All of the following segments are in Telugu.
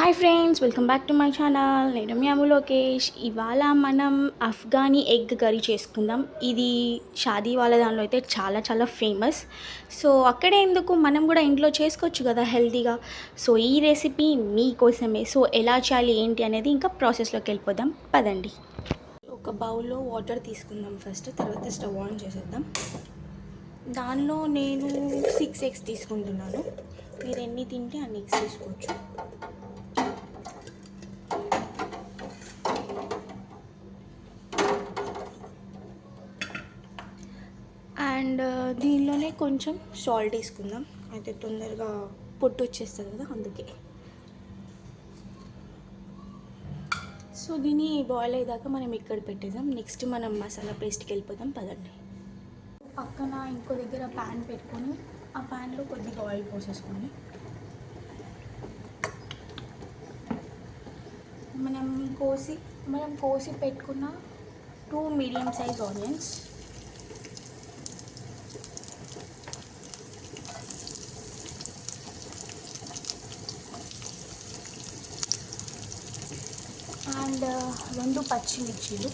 Hi friends, welcome back to my channel. నేను మీ అమ్ము లోకేష్. ఇవాళ మనం అఫ్ఘానీ ఎగ్ కర్రీ చేసుకుందాం. ఇది షాదీ వాళ్ళ దానిలో అయితే చాలా చాలా ఫేమస్. సో అక్కడే ఎందుకు, మనం కూడా ఇంట్లో చేసుకోవచ్చు కదా హెల్తీగా. సో ఈ రెసిపీ మీకోసమే. సో ఎలా చేయాలి ఏంటి అనేది ఇంకా ప్రాసెస్లోకి వెళ్ళిపోదాం, పదండి. ఒక బౌల్లో వాటర్ తీసుకుందాం ఫస్ట్, తర్వాత స్టవ్ ఆన్ చేసేద్దాం. దానిలో నేను 6 ఎగ్స్ తీసుకుంటున్నాను. మీరు ఎన్ని తింటే అన్ని ఎగ్స్ తీసుకోవచ్చు. అండ్ దీనిలోనే కొంచెం సాల్ట్ వేసుకుందాం, అయితే తొందరగా పొట్టు వచ్చేస్తుంది కదా, అందుకే. సో దీన్ని బాయిల్ అయ్యేదాకా మనం ఇక్కడ పెట్టేద్దాం. నెక్స్ట్ మనం మసాలా పేస్ట్కి వెళ్ళిపోదాం, పదండి. పక్కన ఇంకో దగ్గర ప్యాన్ పెట్టుకొని ఆ ప్యాన్లో కొద్దిగా ఆయిల్ పోసేసుకోండి. మనం కోసి పెట్టుకున్న 2 మీడియం సైజ్ ఆనియన్స్, అండ్ 2 పచ్చిమిర్చీలు,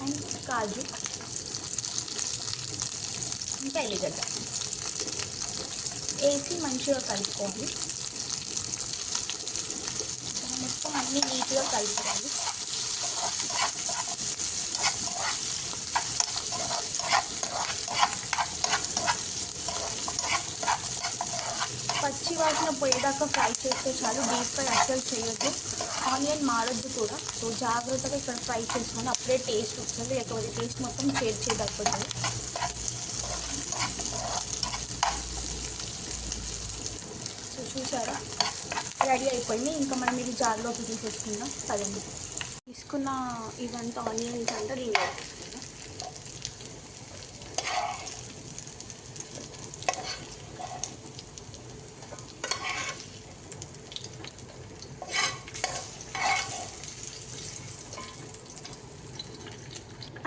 అండ్ కాజు, ఇంకా ఎల్లిగడ్డ వేసి మంచిగా కలుపుకోవాలి. మొత్తం అన్నీ నీట్గా కలుపుకోవాలి. పచ్చి వాసన పోయేదాకా ఫ్రై చేస్తే చాలు, డీప్ ఫ్రై అస్సలు చేయొద్దు. ఆనియన్ మారొద్దు కూడా. సో జాగ్రత్తగా ఇక్కడ ఫ్రై చేసుకొని అప్పుడే టేస్ట్ వస్తుంది, లేకపోతే టేస్ట్ మొత్తం చేర్చేదైపోతుంది. సో చూసారా, రెడీ అయిపోయింది. ఇంకా మనం ఇది జార్లోకి తీసేసుకుందాం, పదండి. తీసుకున్న ఇదంతా ఆనియన్స్ అంటే దీనిలో వేసుకుందాం.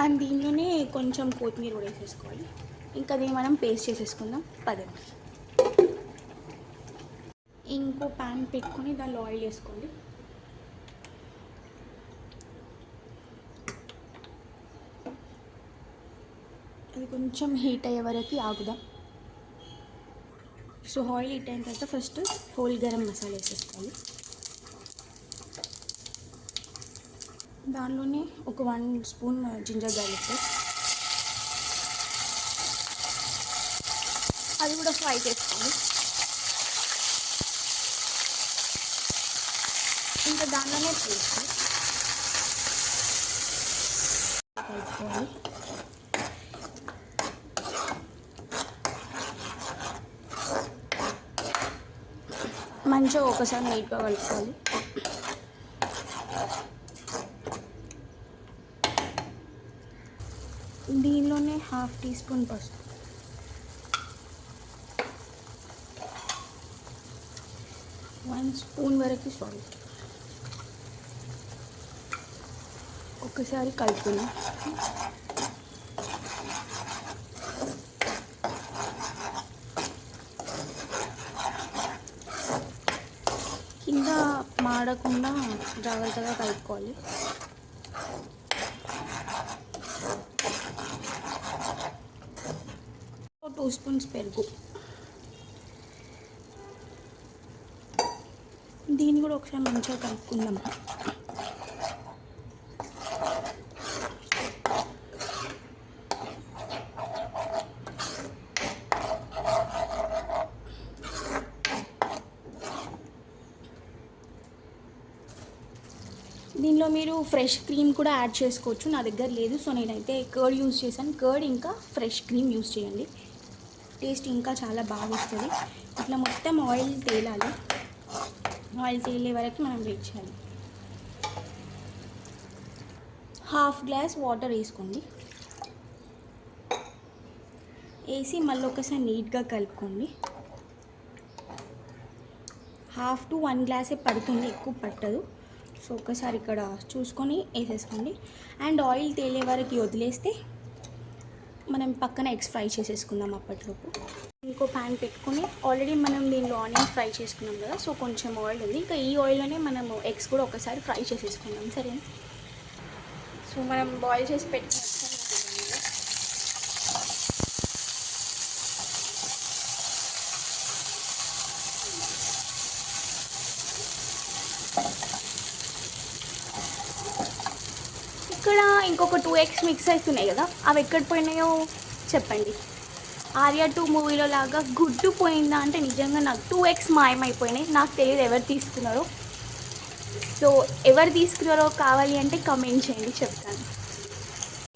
అండ్ దీనిలోనే కొంచెం కొత్తిమీర కూడా వేసేసుకోవాలి. ఇంకా దీన్ని మనం పేస్ట్ చేసేసుకుందాం, పదండి. ఇంకో ప్యాన్ పెట్టుకొని దానిలో ఆయిల్ వేసుకోండి. అది కొంచెం హీట్ అయ్యే వరకు ఆగుదాం. సో ఆయిల్ హీట్ అయిన తర్వాత ఫస్ట్ హోల్ గరం మసాలా వేసేసుకోవాలి. దానిలోనే ఒక 1 స్పూన్ జింజర్ గార్లిక్ పేస్ట్, అది కూడా ఫ్రై చేసుకోవాలి. ఇంకా దానిలోనే పేస్ట్ కలుపుకోవాలి. మంచిగా ఒకసారి నీట్గా కలుపుకోవాలి. దీనిలోనే 1/2 టీ స్పూన్ పసుపు, 1 స్పూన్ వరకు సాల్ట్, ఒకసారి కలుపుకుందాం. కింద మాడకుండా జాగ్రత్తగా కలుపుకోవాలి. 2 స్పూన్స్ పెరుగు, దీన్ని కూడా ఒకసారి మంచిగా కలుపుకుందాం. దీనిలో మీరు ఫ్రెష్ క్రీమ్ కూడా యాడ్ చేసుకోవచ్చు, నా దగ్గర లేదు. సో నేనైతే కర్డ్ యూజ్ చేశాను. కర్డ్ ఇంకా ఫ్రెష్ క్రీమ్ యూజ్ చేయండి, టేస్ట్ ఇంకా చాలా బాగా వస్తుంది. ఇట్లా మొత్తం ఆయిల్ తేలాలి. ఆయిల్ తేలే వరకు మనం వెయిట్ చేయాలి. 1/2 గ్లాస్ వాటర్ వేసుకోండి. వేసి మళ్ళీ ఒకసారి నీట్గా కలుపుకోండి. 1/2 to 1 గ్లాసే పడుతుంది, ఎక్కువ పట్టదు. సో ఒకసారి ఇక్కడ చూసుకొని వేసేసుకోండి. అండ్ ఆయిల్ తేలే వరకు వదిలేస్తే మనం పక్కన ఎగ్స్ ఫ్రై చేసేసుకుందాం అప్పటిలోపు. ఇంకో ప్యాన్ పెట్టుకొని ఆల్రెడీ మనం దీనిలో ఆనియన్స్ ఫ్రై చేసుకున్నాం కదా, సో కొంచెం ఆయిల్ ఉంది. ఇంకా ఈ ఆయిల్లోనే మనము ఎగ్స్ కూడా ఒకసారి ఫ్రై చేసేసుకున్నాం. సరే, సో మనం బాయిల్ చేసి పెట్టుకున్నాం. ఇక్కడ ఇంకొక 2 ఎగ్స్ మిక్స్ అవుతున్నాయి కదా, అవి ఎక్కడ పోయినాయో చెప్పండి. ఆర్యా 2 మూవీలో లాగా గుడ్డు పోయిందా అంటే నిజంగా నాకు 2 ఎగ్స్ మాయమైపోయినాయి. నాకు తెలియదు ఎవరు తీసుకున్నారో. సో ఎవరు తీసుకున్నారో కావాలి అంటే కమెంట్ చేయండి, చెప్తాను.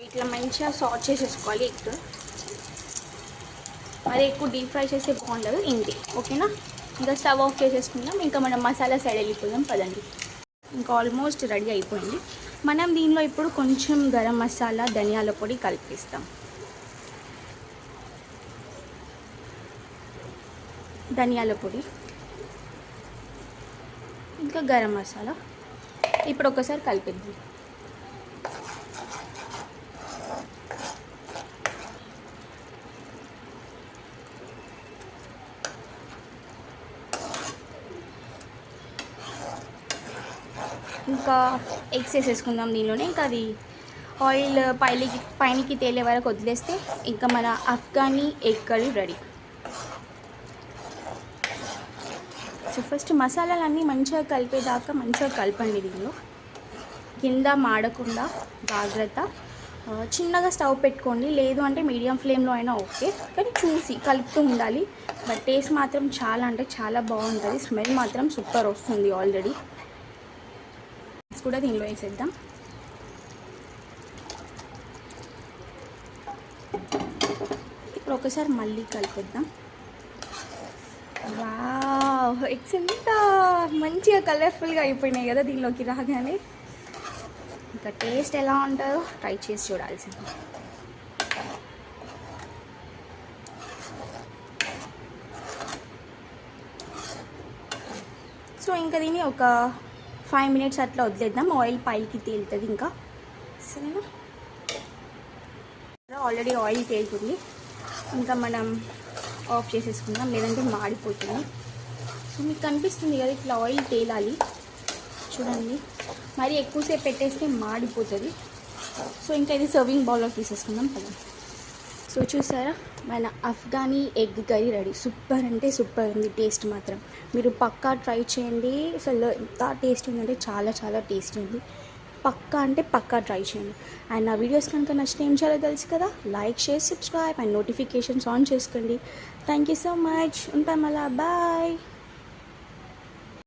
ఇట్లా మంచిగా సాట్ చేసేసుకోవాలి ఎగ్. అదే ఎక్కువ డీప్ ఫ్రై చేస్తే బాగుండదు, ఇంతే. ఓకేనా, ఇంకా స్టవ్ ఆఫ్ చేసేసుకుందాం. ఇంకా మనం మసాలా సైడ్ వెళ్ళిపోదాం పదండి. ఇంకా ఆల్మోస్ట్ రెడీ అయిపోయింది. మనం దీనిలో ఇప్పుడు కొంచెం గరం మసాలా, ధనియాల పొడి కలిపిస్తాం. ధనియాల పొడి, ఇంకా గరం మసాలా ఇప్పుడు ఒకసారి కలిపిద్దాం. ఇంకా ఎగ్స్ వేసేసుకుందాం దీనిలోనే. ఇంకా అది ఆయిల్ పైనకి తేలే వరకు వదిలేస్తే ఇంకా మన Afghani egg curry ready. So first మసాలాలన్నీ మంచిగా కలిపేదాకా మంచిగా కలపండి. దీనిలో కింద మాడకుండా జాగ్రత్త. చిన్నగా స్టవ్ పెట్టుకోండి, లేదు అంటే మీడియం ఫ్లేమ్లో అయినా ఓకే, కానీ చూసి కలుపుతూ ఉండాలి. బట్ టేస్ట్ మాత్రం చాలా అంటే చాలా బాగుంటుంది. స్మెల్ మాత్రం సూపర్ వస్తుంది. ఆల్రెడీ కూడా దీనిలో వేసేద్దాం. ఇప్పుడు ఒకసారి మళ్ళీ కలిపేద్దాం. వావ్, ఎగ్స్ ఎంత మంచిగా కలర్ఫుల్గా అయిపోయినాయి కదా దీనిలోకి రాగానే. ఇంకా టేస్ట్ ఎలా ఉంటుందో ట్రై చేసి చూడాల్సింది. సో ఇంకా దీన్ని ఒక 5 minutes అట్లా వదిలేద్దాం. ఆయిల్ పైకి తేలుతుంది ఇంకా. సరేనా, ఆల్రెడీ ఆయిల్ తేలుతుంది. ఇంకా మనం ఆఫ్ చేసేసుకుందాం, లేదంటే మాడిపోతుంది. సో మీకు కనిపిస్తుంది కదా ఇట్లా ఆయిల్ తేలాలి, చూడండి. మరి ఎక్కువసేపు పెట్టేస్తే మాడిపోతుంది. సో ఇంకా ఇది సర్వింగ్ బౌల్లో తీసేసుకుందాం కదా. సో చూసారా, మన Afghani egg curry ready. Super అంటే సూపర్ ఉంది. టేస్ట్ మాత్రం మీరు పక్కా ట్రై చేయండి. అసలు ఎంత టేస్ట్ ఉందంటే చాలా చాలా టేస్ట్ ఉంది. పక్కా అంటే పక్కా ట్రై చేయండి. అండ్ నా వీడియోస్ కనుక నచ్చితే ఏం చేయాలో తెలుసు కదా, like, share, subscribe and notifications on చేసుకోండి. Thank you so much. ఉంటాం, అలా బాయ్.